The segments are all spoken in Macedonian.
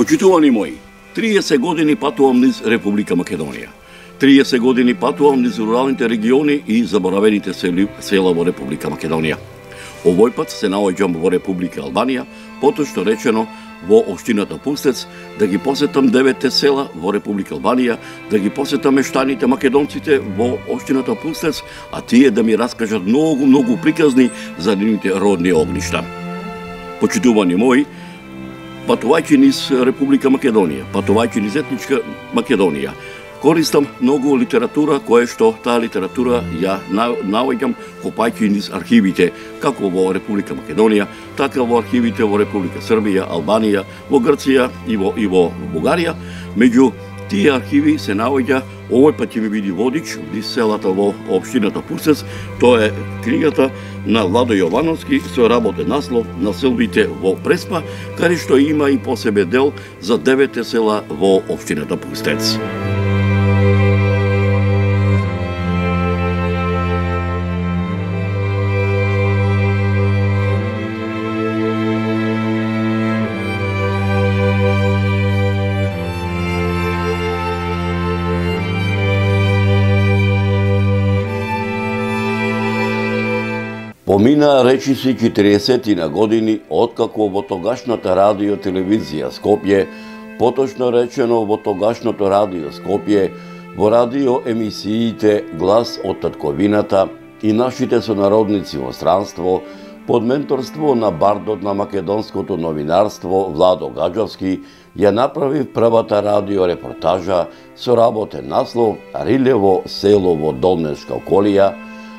Почитувани мои, 30 години патувам низ Република Македонија. 30 години патувам низ руралните региони и заборавените села во Република Македонија. Овој пат се наоѓам во Република Албанија, поточно речено во општината Пустец, да ги посетам 9 села во Република Албанија, да ги посетам мештаните македонците во општината Пустец, а тие да ми раскажат многу приказни за нивните родни огништа. Почитувани мои, патувајќи низ Република Македонија, патувајќи низ етничка Македонија, користам многу литература, која што таа литература ја наоѓам копајќи низ архивите, како во Република Македонија, така во архивите во Република Србија, Албанија, во Грција и во Бугарија. Меѓу тие архиви се наоѓа, овој пат ќе ми биде водич низ селата во општината Пустец, тоа е книгата на Владо Јовановски со работен наслов "Населбите во Преспа", каде што има и посебен дел за 9 села во општината Пустец. Помина речиси 40 на години откако во тогашната радио телевизија Скопје, поточно речено во тогашното радио Скопје, во радио емисиите "Глас од татковината" и нашите сонародници во странство, под менторство на бардот на македонското новинарство Владо Гаџовски, ја направи првата радио репортажа со работен наслов "Рилево село во Долнешка околија",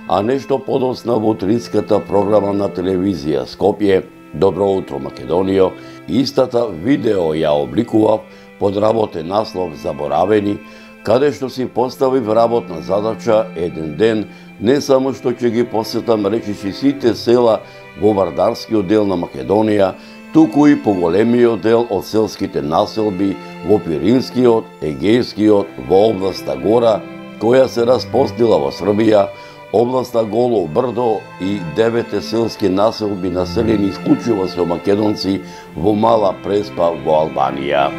а нешто подоцна во утринската програма на телевизија Скопје "Добро утро Македонијо", истата видео ја обликував под работен наслов "Заборавени", каде што си поставив работна задача еден ден не само што ќе ги посетам речиси сите села во вардарскиот дел на Македонија, туку и поголемиот дел од селските населби во Пиринскиот, Егејскиот, во областа Гора, која се распостила во Србија, областа Голо брдо и 9 селски населби населени исклучиво со македонци во Мала Преспа во Албанија.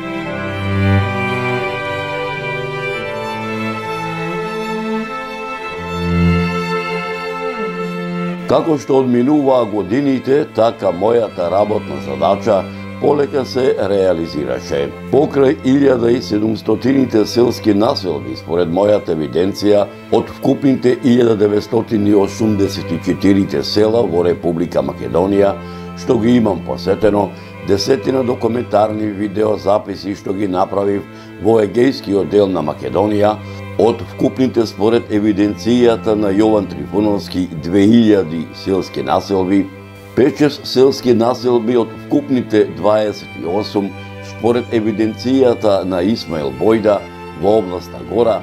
Како што одминуваа годините, така мојата работна задача полека се реализираше. Покрај 1700 селски населби, според мојата евиденција, од вкупните 1984 села во Република Македонија, што ги имам посетено, десетина документарни видеозаписи што ги направив во Егејскиот дел на Македонија, од вкупните според евиденцијата на Јован Трифуновски 2000 селски населби, 5-6 селски населби од вкупните 28 според евиденцијата на Исмаил Бојда во областа Гора,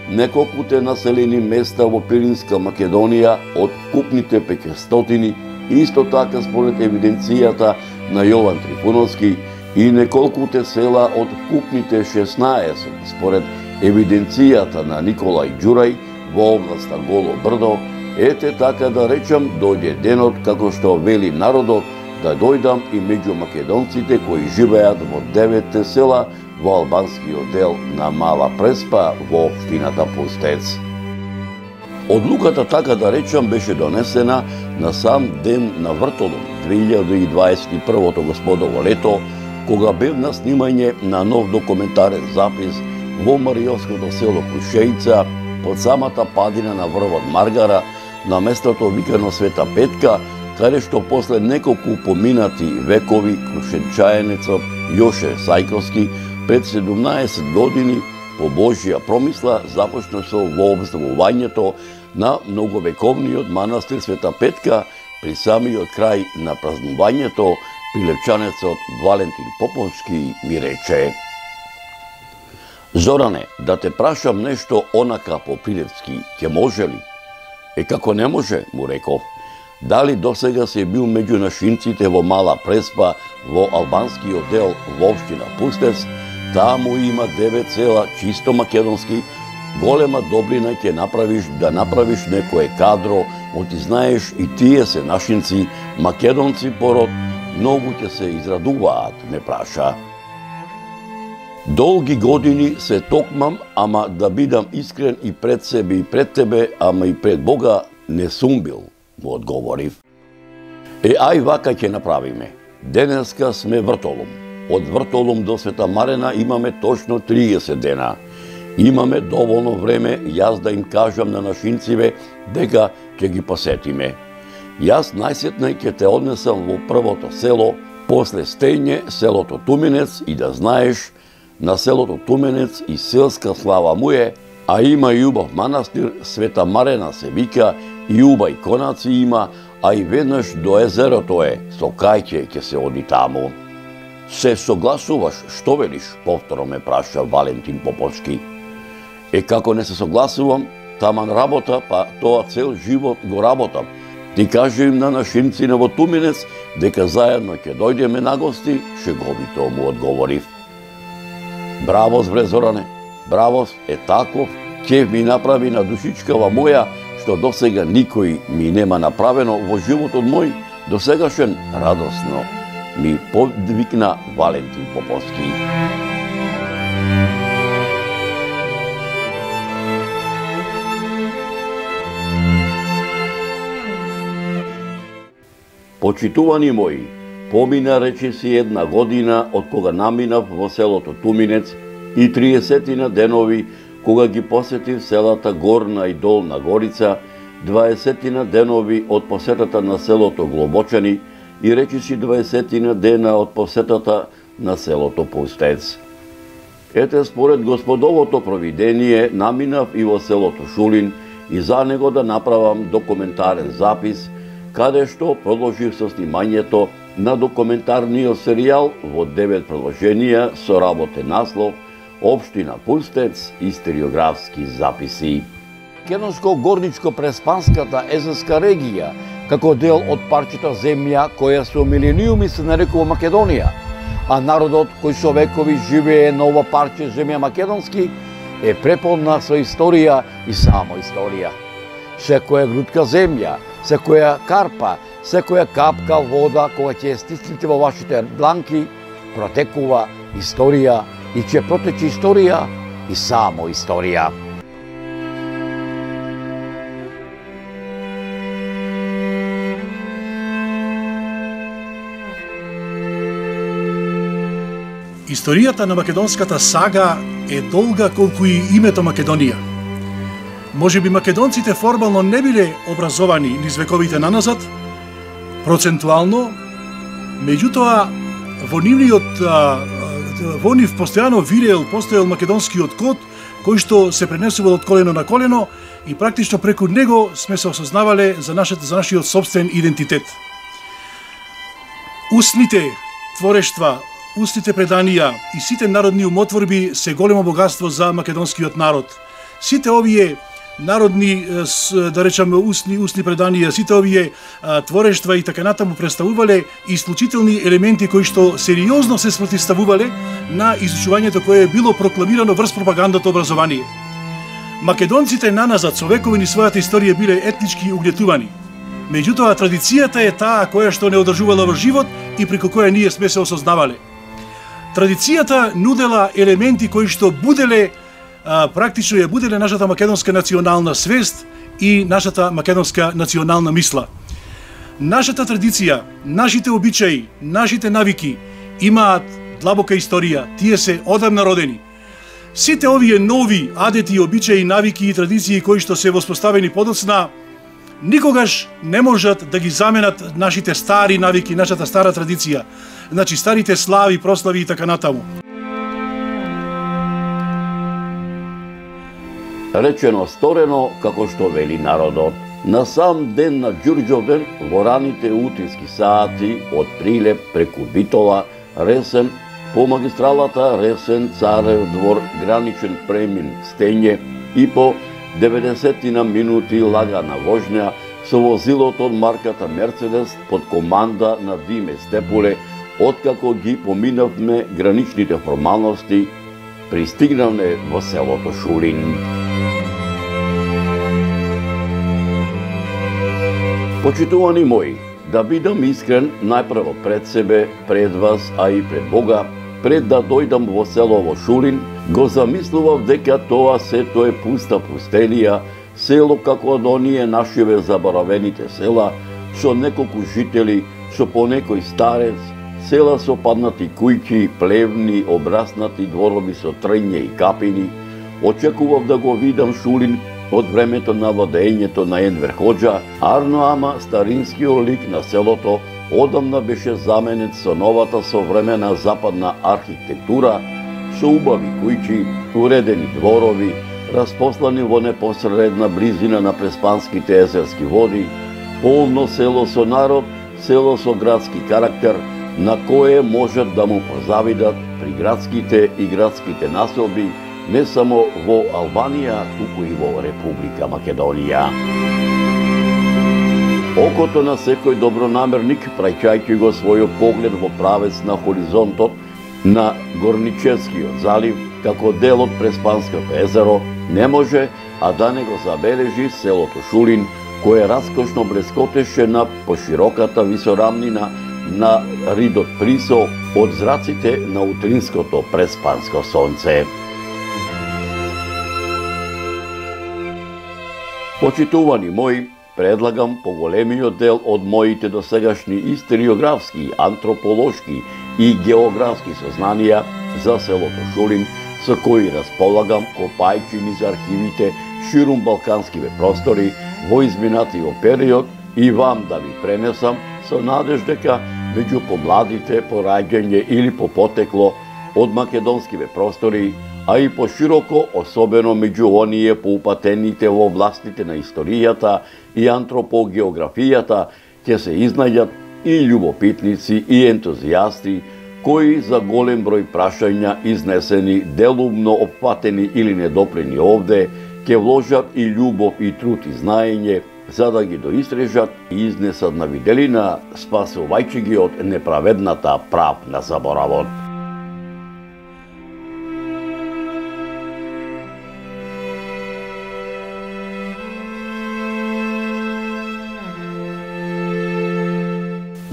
неколкуте населени места во Пиринска Македонија од вкупните 500, исто така според евиденцијата на Јован Трифуновски, и неколкуте села од вкупните 16 според евиденцијата на Николај Ѓурај во областа Голо брдо. Ете така да речам, дојде денот, како што вели народот, да дојдам и меѓу македонците кои живеат во 9 села во албанскиот дел на Мала Преспа во општината Пустец. Одлуката, така да речам, беше донесена на сам ден на Вртолом 2021 господово лето, кога бев на снимање на нов документарен запис во мариотското село Крушејца, под самата падина на врвот Маргара, на местото викано Света Петка, каде што после неколку поминати векови крушенчаенецот Јоше Сајковски пред 17 години по Божја промисла започна со вообздравувањето на многовековниот манастир Света Петка при самиот крај на празнувањето. Пилевчанецот Валентин Поповски ми рече: "Зоране, да те прашам нешто онака по пилевски, ќе може ли?" Како не може, му реков. Дали досега си бил меѓу нашинците во Мала Преспа, во албанскиот дел во општина Пустец, таму има 9 села, чисто македонски, голема добрина ќе направиш да направиш некое кадро, оти знаеш и тие се нашинци, македонци пород, многу ќе се израдуваат, ме праша. Долги години се токмам, ама да бидам искрен и пред себе и пред тебе, ама и пред Бога не сум бил, му одговорив. Ај вака ќе направиме. Денеска сме Вртолом. Од Вртолом до Света Марена имаме точно 30 дена. Имаме доволно време јас да им кажам на нашинциве дека ќе ги посетиме. Јас најсетне ќе те однесам во првото село, после Стење, селото Туменец, и да знаеш, на селото Туменец и селска слава му е, а има и убав манастир, Света Марена се вика, и убави конаци има, а и веднаш до езерото е, со кајќе ќе се оди таму. Се согласуваш, што велиш? Повторно ме праша Валентин Поповски. Како не се согласувам, таман работа, па тоа цел живот го работам. Ти кажи им на нашинцина во Туменец дека заедно ќе дојдеме на гости, шеговито му одговорив. Бравос, бре Зоране, бравос е таков, ќе ми направи на душичкава моја, што досега никој ми нема направено во животот мој, досегашен радосно ми подвикна Валентин Поповски. Почитувани мои, помина речиси една година од кога наминав во селото Туменец и 30 денови кога ги посетив селата Горна и Долна Горица, 20 денови од посетата на селото Глобочани и речиси 20 дена од посетата на селото Пустец. Ете, според Господовото провидение, наминав и во селото Шулин и за него да направам документарен запис, каде што продолжив со снимањето на документарниот серијал во 9 продолженија со работен наслов Општина Пустец, историографски записи. Македонско-горничко-преспанската езерска регија, како дел од парчето земја која со милениуми се нарекува Македонија, а народот кој со векови живее на ова парче земја македонски е преполна со историја и само историја. Секоја грудка земја, секоја карпа, секоја капка вода кога ќе стиснете во вашите дланки, протекува историја и ќе протече историја и само историја. Историјата на македонската сага е долга колку и името Македонија. Може би македонците формално не биле образовани низ вековите наназад, процентуално, меѓутоа во нив постојано постоел македонскиот код, кој што се пренесувал од колено на колено и практично преку него сме се осознавале за нашиот собствен идентитет. Устните творештва, устните преданија и сите народни умотворби се големо богатство за македонскиот народ. Сите овие народни, да речеме, устни преданија, сите овие творештва и така натаму представувале исклучителни елементи кои што сериозно се спротивставувале на изучувањето кое е било прокламирано врз пропагандата образование. Македонците наназад со векови низ својата историја биле етнички угнетувани. Меѓутоа традицијата е таа која што не одржувала во живот и преку која ние сме се осознавале. Традицијата нудела елементи кои што буделе практично ја буделе нашата македонска национална свест и нашата македонска национална мисла. Нашата традиција, нашите обичаи, нашите навики имаат длабока историја, тие се одамна родени. Сите овие нови адети, обичаи, навики и традиции кои што се воспоставени подоцна, никогаш не можат да ги заменат нашите стари навики, нашата стара традиција, значи старите слави, прослави и така натаму. Речено сторено, како што вели народот. На сам ден на Ѓурѓовден, во раните утрински сати, од Прилеп преку Битола, Ресен, по магистралата Ресен, Царев двор, граничен премин Стење и по 90 минути лагана вожња со возилото од марката Мерцедес под команда на Диме Степуле, откако ги поминавме граничните формалности, пристигнавме во селото Шулин. Почитувани мои, да бидам искрен најпрво пред себе, пред вас, а и пред Бога, пред да дојдам во село Шулин, го замислував дека тоа сето е пуста пустелија, село како од оние нашиве заборавените села, со неколку жители, со по некој старец, села со паднати кујки, плевни, обраснати дворови со трња и капини. Очекував да го видам Шулин од времето на владењето на Енвер Хоџа, арно ама старинскиот лик на селото одамна беше заменет со новата современа западна архитектура, со убави кујки, уредени дворови, распослани во непосредна близина на преспанските езерски води, полно село со народ, село со градски карактер, на кое можат да му позавидат приградските и градските населби не само во Албанија, туку и во Република Македонија. Окото на секој добронамерник, праќајќи го својот поглед во правец на хоризонтот на Горничевскиот залив, како дел од Преспанското езеро, не може а да не го забележи селото Шулин, кое раскошно блескотеше на пошироката висорамнина на ридот Присо од зраците на утринското преспанско сонце. Почитувани мои, предлагам поголемиот дел од моите досегашни историографски, антрополошки и географски сознанија за селото Шулин, со кои располагам копајќи низ архивите ширум балканскиве простори во изминатиот период и вам да ви пренесам со надеж дека меѓу помладите по раѓање или по потекло од македонскиве простори, а и пошироко, особено меѓу оние поупатените во властите на историјата и антропогеографијата, ќе се изнајдат и љубопитници и ентузијасти кои за голем број прашања изнесени, делумно опфатени или недопрени овде, ќе вложат и љубов и труд и знаење, за да ги доистрежат и изнесат на виделина, спасувајќи ги од неправедната прав на заборавот.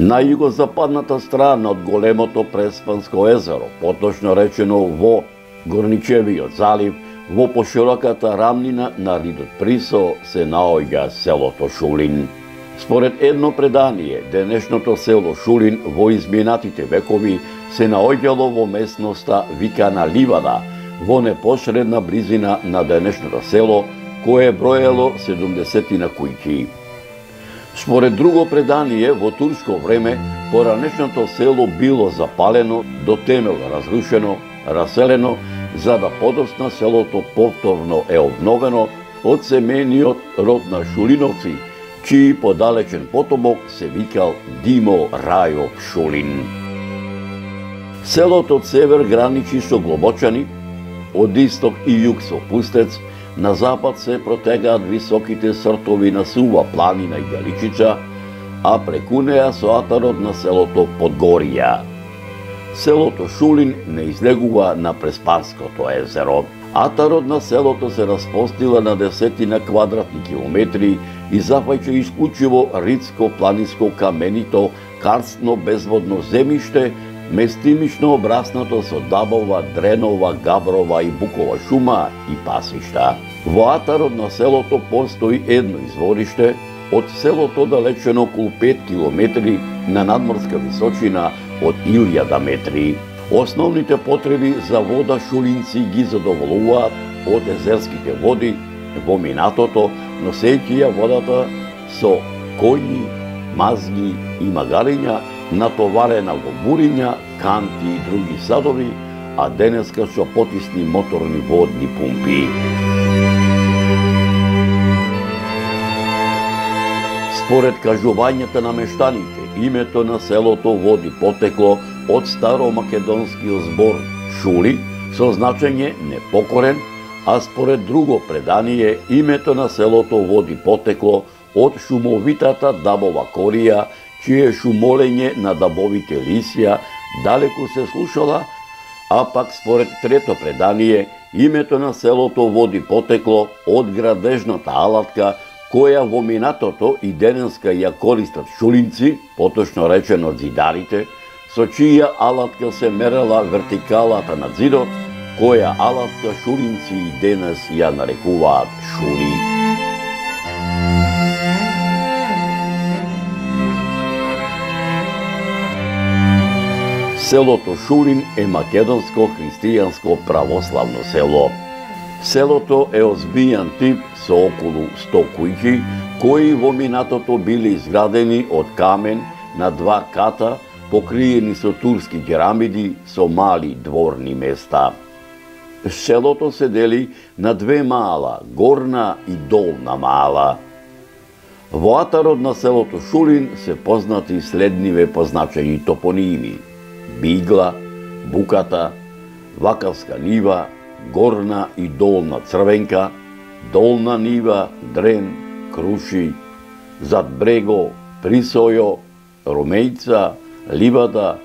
На југозападната страна од големото Преспанско езеро, поточно речено во Горничевиот залив, во пошироката рамнина на ридот Присо се наоѓа селото Шулин. Според едно предание, денешното село Шулин во изминатите векови се наоѓало во местноста викана Ливада, во непосредна близина на денешното село, кое броело 70 кујки. Според друго предание, во турско време, поранешното село било запалено, до темел разрушено, раселено, за да подосна селото повторно е обновено од семејниот род на Шулиновци, чиј подалечен потомок се викал Димо Рајов Шулин. Селото од север граничи со Глобочани, од исток и југ со Пустец, на запад се протегаат високите сртови на Сува планина и Галичица, а преку неа со атарот на селото Подгорија. Селото Шулин не излегува на Преспанското езеро. Атарот на селото се распостила на десетина квадратни километри и зафаќа исклучиво ридско, планинско, каменито, карстно, безводно земјиште, местимично обраснато со дабова, дренова, габрова и букова шума и пасишта. Во атарот на селото постои едно извориште, од селото далечено околу 5 километри на надморска височина од 1000 метри. Основните потреби за вода шулинци ги задоволуваат од езерските води во минатото, носејќи ја водата со коњи, мазги и магариња, натоварена во буриња, канти и други садови, а денеска со потисни моторни водни пумпи. Според кажувањата на мештаните, името на селото води потекло од старомакедонскиот збор Шули, со значење непокорен, а според друго предание, името на селото води потекло од шумовитата дабова корија, чие шумолење на дабовите лисја далеку се слушала, а пак според трето предание, името на селото води потекло од градежната алатка, која во минатото и денеска ја користат шулинци, поточно речено зидарите, со чија алатка се мерела вертикалата на зидот, која алатка шуринци и денес ја нарекуваат шури. Селото Шурин е македонско христијанско православно село. Селото е озбијан тип со околу 100 куќи, кои во минатото били изградени од камен на 2 ката, покриени со турски керамиди со мали дворни места. Селото се дели на 2 мала, горна и долна мала. Во атарот на селото Шурин се познати следниве позначени топоними: Бигла, Буката, Вакавска нива, Горна и Долна Црвенка, Долна нива, Дрен, Круши, Зад Брего, Присојо, Ромејца, Ливада,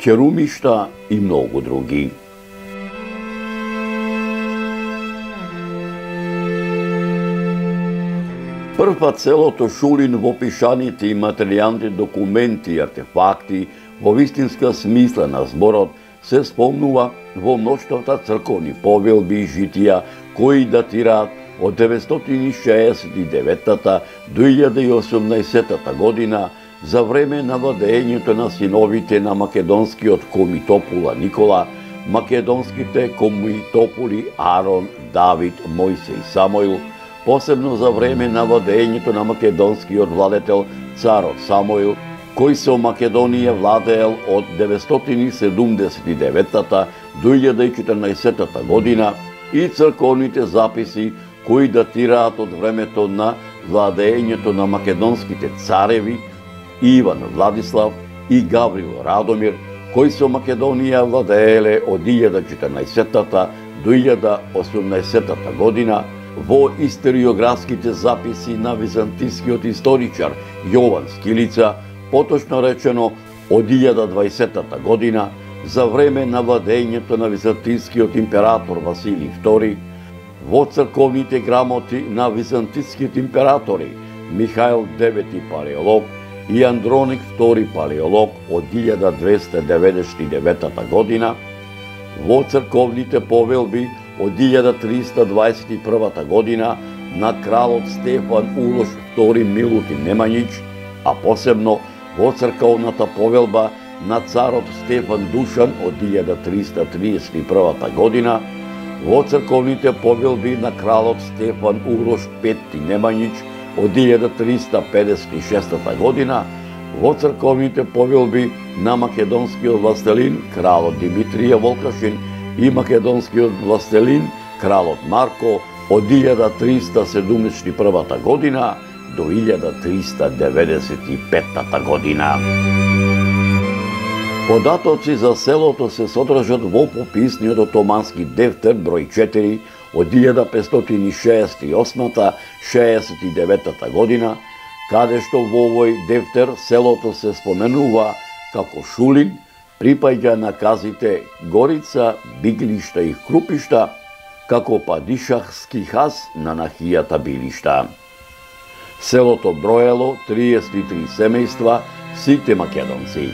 Керумишта и многу други. Првпат селото Шурин во пишаните и материјалните документи и артефакти во вистинска смисла на зборот се спомнува во мноштвата црковни повелби и житија кои датираат од 969 до 1018 година за време на владењето на синовите на македонскиот комитопула Никола, македонските комитополи Арон, Давид, Мојсе и Самоил, посебно за време на владењето на македонскиот владетел царот Самоил, кој со Македонија владеел од 979 до 1014 година, и црковните записи кои датираат од времето на владењето на македонските цареви Иван Владислав и Гаврил Радомир, кои со Македонија владееле од 1014 до 1018 година, во историографските записи на византискиот историчар Јован Скилица, поточно речено од 1020 година, за време на владењето на византискиот император Василий II, во црковните грамоти на византиските императори Михаил IX Палеолог и Андроник II Палеолог од 1299 година, во црковните повелби од 1321 година на кралот Стефан Улош II Милутин Немањич, а посебно во црковната повелба на царот Стефан Душан од 1331 година, во црковните повелби на кралот Стефан Урош V Немањич од 1356 година, во црковните повелби на македонскиот властелин кралот Димитрија Волкашин и македонскиот властелин кралот Марко од 1371 година до 1395 година. Податоци за селото се содржат во пописниот отомански дефтер број 4 од 1568-69 година, каде што во овој дефтер селото се споменува како Шулин, припаѓа на казите Горица, Биглишта и Крупишта, како падишахски хас на нахијата Билишта. Селото броело 33 семејства, сите македонци.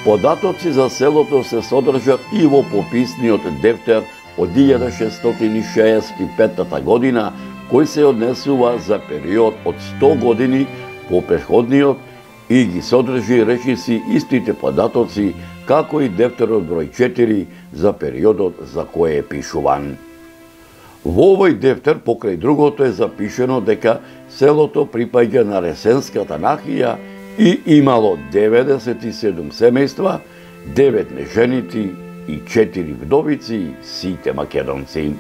Податоци за селото се содржат и во пописниот дефтер од 1665 година, кој се однесува за период од 100 години по претходниот и ги содржи речиси истите податоци како и дефтерот број 4 за периодот за кој е пишуван. Во овој дефтер, покрај другото, е запишено дека селото припаѓа на Ресенската нахија и имало 97 семејства, 9 неженити и 4 вдовици, сите македонци.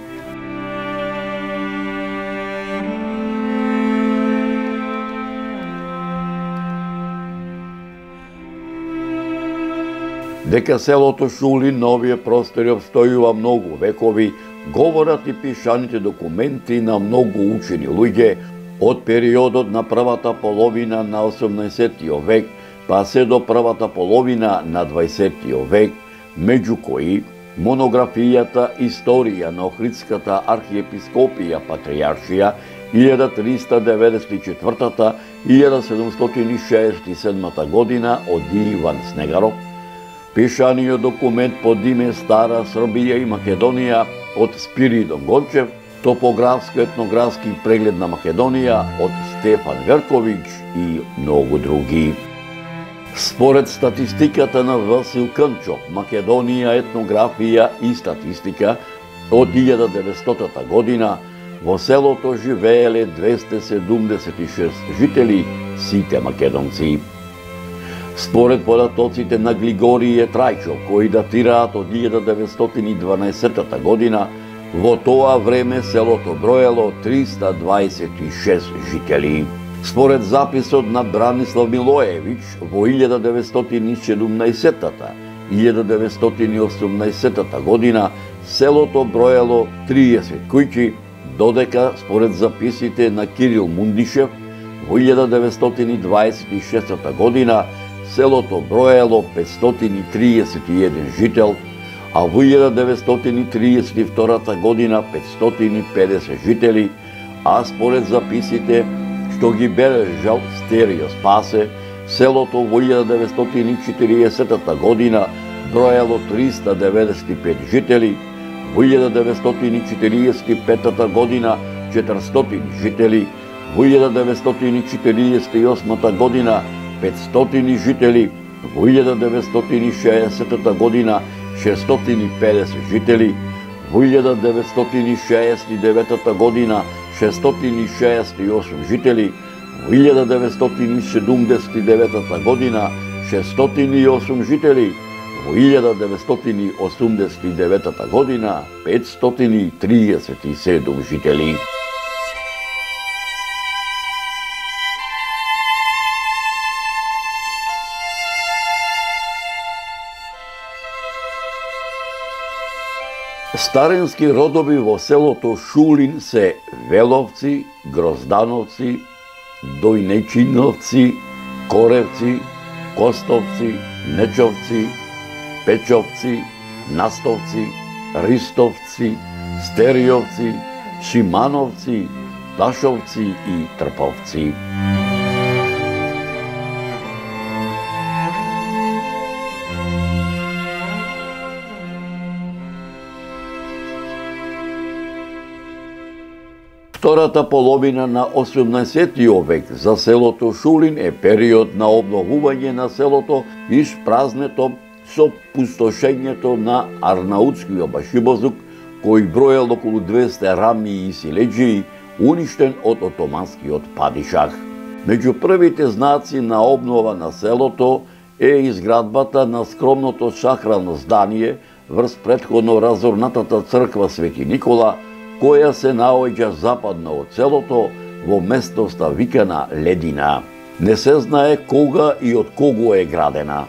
Дека селото Шулин на овие простори обстојува многу векови, говорат и пишаните документи на многу учени луѓе од периодот на првата половина на 18 век па се до првата половина на 20 век, меѓу кои монографијата Историја на Охридската архиепископија Патријаршија 1394 и 1767 година од Иван Снегаров, Пишаниот документ под име Стара Србија и Македонија од Спиридон Гончев, топографско-етнографски преглед на Македонија од Стефан Верковиќ и многу други. Според статистиката на Васил Кънчов, Македонија, етнографија и статистика, од 1900 година во селото живееле 276 жители, сите македонци. Според податоците на Глигорije Трајчов, кои датираат од 1912 година, во тоа време селото броело 326 жители. Според записот на Бранислав Милоевиќ, во 1917-1918 година селото броело 30 куќи, додека според записите на Кирил Мундишев, во 1926 година селото броело 531 жител, а во 1932 година 550 жители, а според записите што ги бележал Стерио Спасе, селото во 1940 година броело 395 жители, во 1945 година 400 жители, во 1948 година 500 жители, во 1960 година 650 жители, во 1969 година 668 жители, во 1979 година 608 жители, во 1989 година 537 жители. Старински родови во селото Шулин се Веловци, Гроздановци, Дојнечиновци, Коревци, Костовци, Нечовци, Печовци, Настовци, Ристовци, Стериовци, Шимановци, Ташовци и Трповци. Втората половина на 18 век за селото Шулин е период на обновување на селото испразнето со пустошењето на арнаутскиот башибозук, кој броел околу 200 рамии и силеџии, уништен од отоманскиот падишах. Меѓу првите знаци на обнова на селото е изградбата на скромното сахрано здание врз претходно разорнатата црква Свети Никола, која се наоѓа западно од селото во местноста викана Ледина. Не се знае кога и од кого е градена.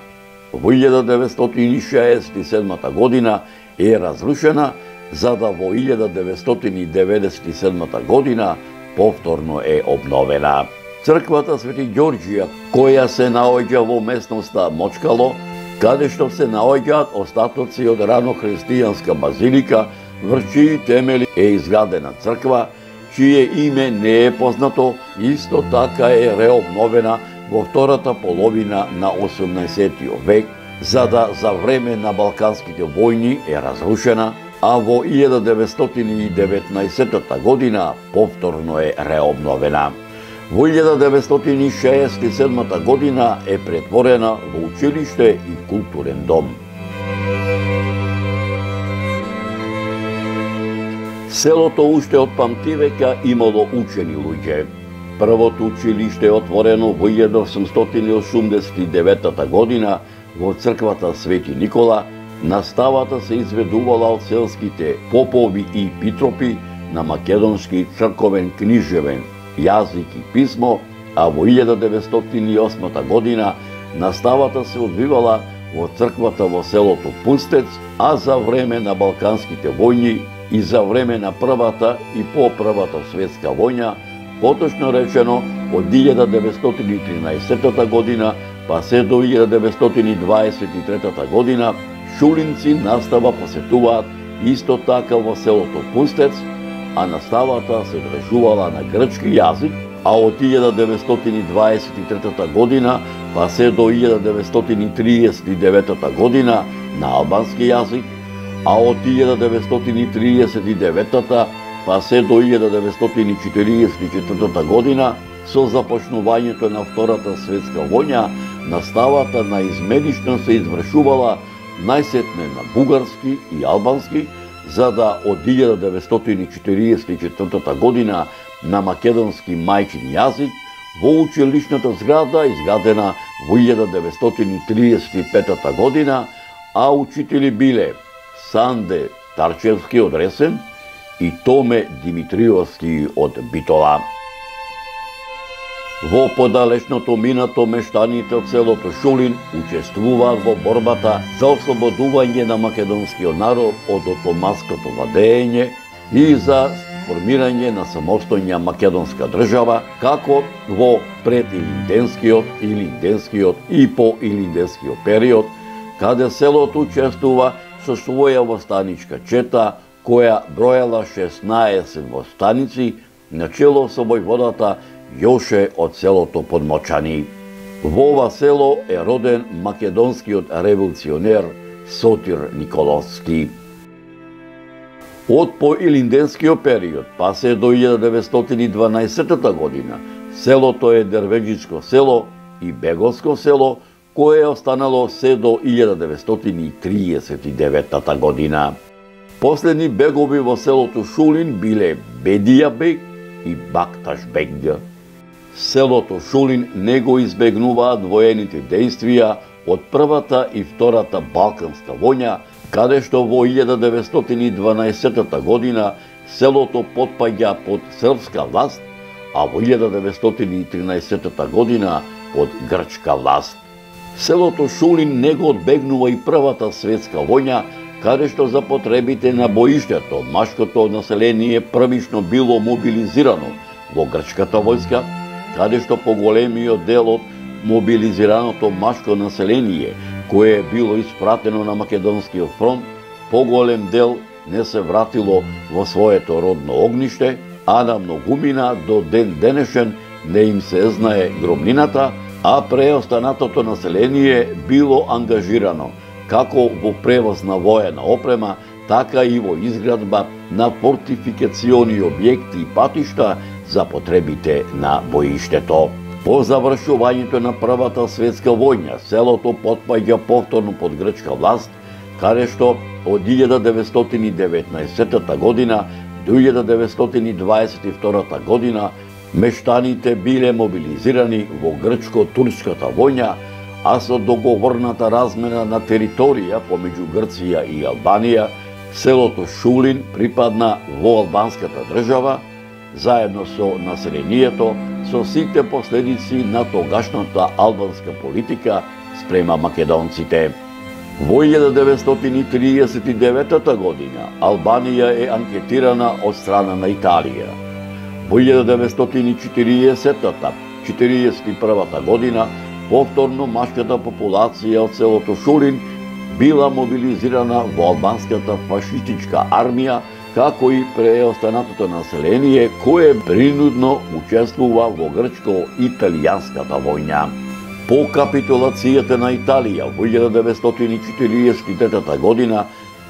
Во 1967 година е разрушена, за да во 1997 година повторно е обновена. Црквата Свети Ѓорѓија, која се наоѓа во местноста Мочкало, каде што се наоѓаат остатоци од ранохристијанска базилика, врз чии темели е изградена црква, чие име не е познато, исто така е реобновена во втората половина на 18 век, за да за време на Балканските војни е разрушена, а во 1919 година повторно е реобновена. Во 1967 година е претворена во училиште и културен дом. Селото уште од памтивека имало учени луѓе. Првото училиште е отворено во 1889 година во црквата Свети Никола. Наставата се изведувала од селските попови и питропи на македонски црковен книжевен јазик и писмо, а во 1908 година наставата се одвивала во црквата во селото Пустец, а за време на Балканските војни и за време на Првата и по Првата светска војна, поточно речено од 1913 година па се до 1923 година, шулинци настава посетуваат исто така во селото Пустец, а наставата се одржувала на грчки јазик, а од 1923 година па се до 1939 година на албански јазик, а од 1939 па се до 1944 година со започнувањето на Втората светска војна, наставата на изменично се извршувала најсетне на бугарски и албански, за да од 1944 година на македонски мајчин јазик во училишната зграда изградена во 1935 година, а учители биле Санде Тарчевски од Ресен и Томе Димитриовски од Битола. Во подалечното минато мештаните од селото Шулин учествуваат во борбата за ослободување на македонскиот народ од отоманското владење и за формирање на самостојна македонска држава, како во предилинденскиот, илинденскиот и поилинденскиот период, каде селото учествува со своја востаничка чета, која броела 16 востаници, начело со војводата Јоше од селото Подмочани. Во ова село е роден македонскиот револуционер Сотир Николовски. Од поилинденскиот период, па се до 1912 година, селото е дервеџичко село и беговско село, кое е останало се до 1939 година. Последни бегови во селото Шулин биле Бедија бег и Бакташ бег. Селото Шулин не го избегнуваат воените дејствија од Првата и Втората Балканска војна, каде што во 1912 година селото потпаѓа под српска власт, а во 1913 година под грчка власт. Селото Шулин не го одбегнува и Првата светска војна, каде што за потребите на боиштето машкото население првично било мобилизирано во грчката војска, каде што поголемиот дел од мобилизираното машко население, кое е било испратено на Македонскиот фронт, поголем дел не се вратило во своето родно огниште, а на многумина до ден денешен не им се знае гробнината, а преостанатото население било ангажирано како во превоз на воена опрема, така и во изградба на фортификациони објекти и патишта за потребите на боиштето. По завршувањето на Првата светска војна, селото потпаѓа повторно под грчка власт, каде што од 1919 година до 1922 година мештаните биле мобилизирани во грчко-турската војна, а со договорната размена на територија помеѓу Грција и Албанија, селото Шулин припадна во албанската држава, заедно со населението, со сите последици на тогашната албанска политика спрема македонците. Во 1939 година Албанија е анкетирана од страна на Италија. Во 1940-41 година повторно машката популација од селото Шулин била мобилизирана во албанската фашистичка армија, како и преостанатото население, кое принудно учествува во грчко-италијанската војна. По капитулацијата на Италија во 1943 година,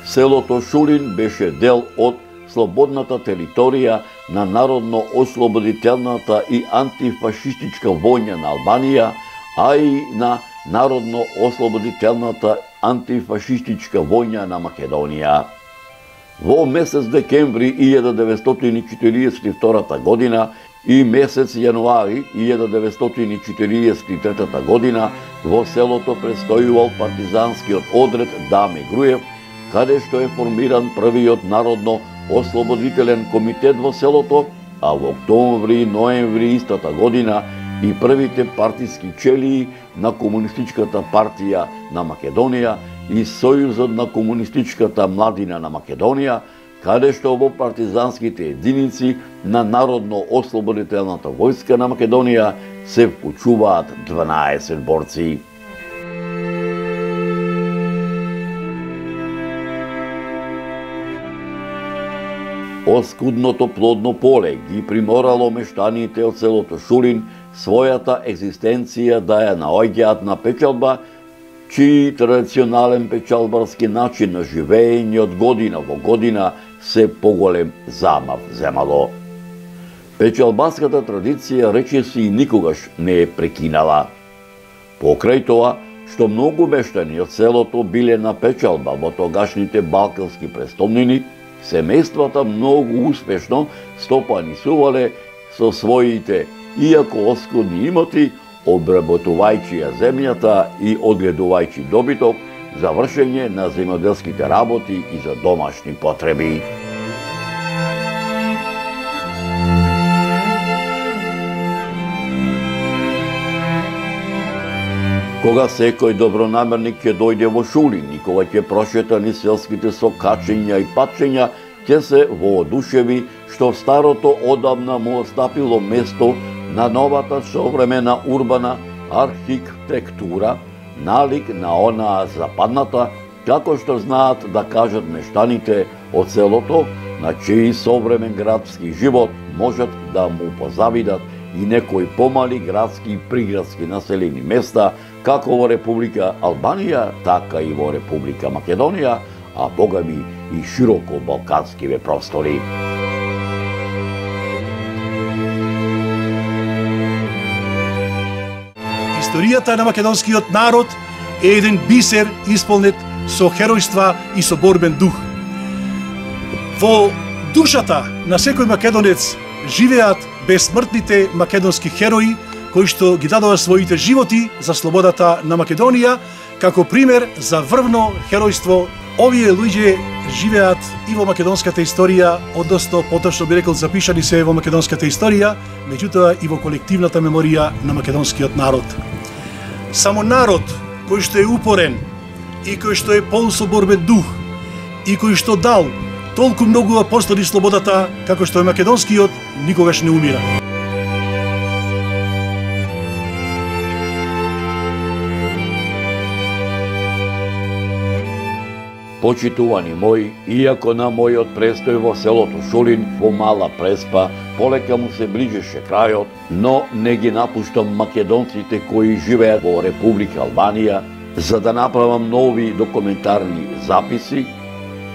селото Шулин беше дел од слободната територија на Народно-ослободителната и антифашистичка војна на Албанија, а и на Народно-ослободителната антифашистичка војна на Македонија. Во месец декември 1942 година и месец јануари 1943 година во селото престојувал партизанскиот одред Даме Груев, каде што е формиран првиот народно-ослободителен комитет во селото, а во октомври и ноември истата година и првите партиски челии на Комунистичката партија на Македонија и Сојузот на Комунистичката младина на Македонија, каде што во партизанските единици на Народно-ослободителната војска на Македонија се вклучуваат 12 борци. Оскудното плодно поле ги приморало мештаните од селото Шулин својата екзистенција да ја наоѓаат на печалба, чиј традиционален печалбарски начин на живење од година во година се поголем замав земало. Печалбарската традиција речиси и никогаш не е прекинала. Покрај тоа, што многу мештани од селото биле на печалба во тогашните балкански престолнини, семејствата многу успешно стопанисувале со своите, иако оскудни имоти, обработувајќи ја земјата и одгледувајќи добиток за вршење на земјоделските работи и за домашни потреби. Кога секој добронамерник ќе дојде во Шулин и кога ќе прошета низ селските сокачења и патчења, ќе се воодушеви што старото одамна му остапило место на новата современа урбана архитектура, налик на онаа западната, како што знаат да кажат мештаните од селото, на чиј современ градски живот можат да му позавидат и некои помали градски и приградски населени места, како во Република Албанија, така и во Република Македонија, а богами и широко балканскиве простори. Историјата на македонскиот народ е еден бисер исполнет со херојства и со борбен дух. Во душата на секој македонец живеат бесмртните македонски херои кои што ги дадоа своите животи за слободата на Македонија, како пример за врвно херојство. Овие луѓе живеат и во македонската историја, односно поточно би рекол запишани се во македонската историја, меѓутоа и во колективната меморија на македонскиот народ. Само народ кој што е упорен и кој што е полн со борбен дух и кој што дал толку многу апостоли слободата како што е македонскиот, никогаш не умира. Почитувани мои, иако на мојот престој во селото Шулин во Мала Преспа полека му се ближеше крајот, но не ги напуштам македонците кои живеат во Република Албанија, за да направам нови документарни записи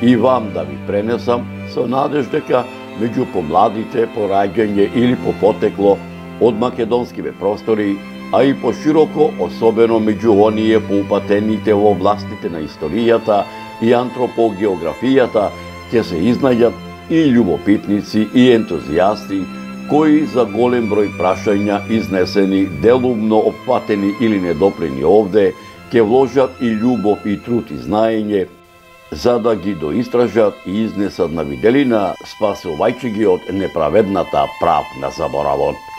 и вам да ви пренесам со надеж дека меѓу помладите по раѓање или по потекло од македонскиве простори, а и пошироко, особено меѓу оние поупатените во областите на историјата и антропогеографијата, ќе се изнајдат и љубопитници и ентузијасти кои за голем број прашања изнесени, делумно опфатени или недопрени овде, ќе вложат и љубов и труд и знаење, за да ги доистражат и изнесат на виделина, спасувајќи ги од неправедната правна заборавот.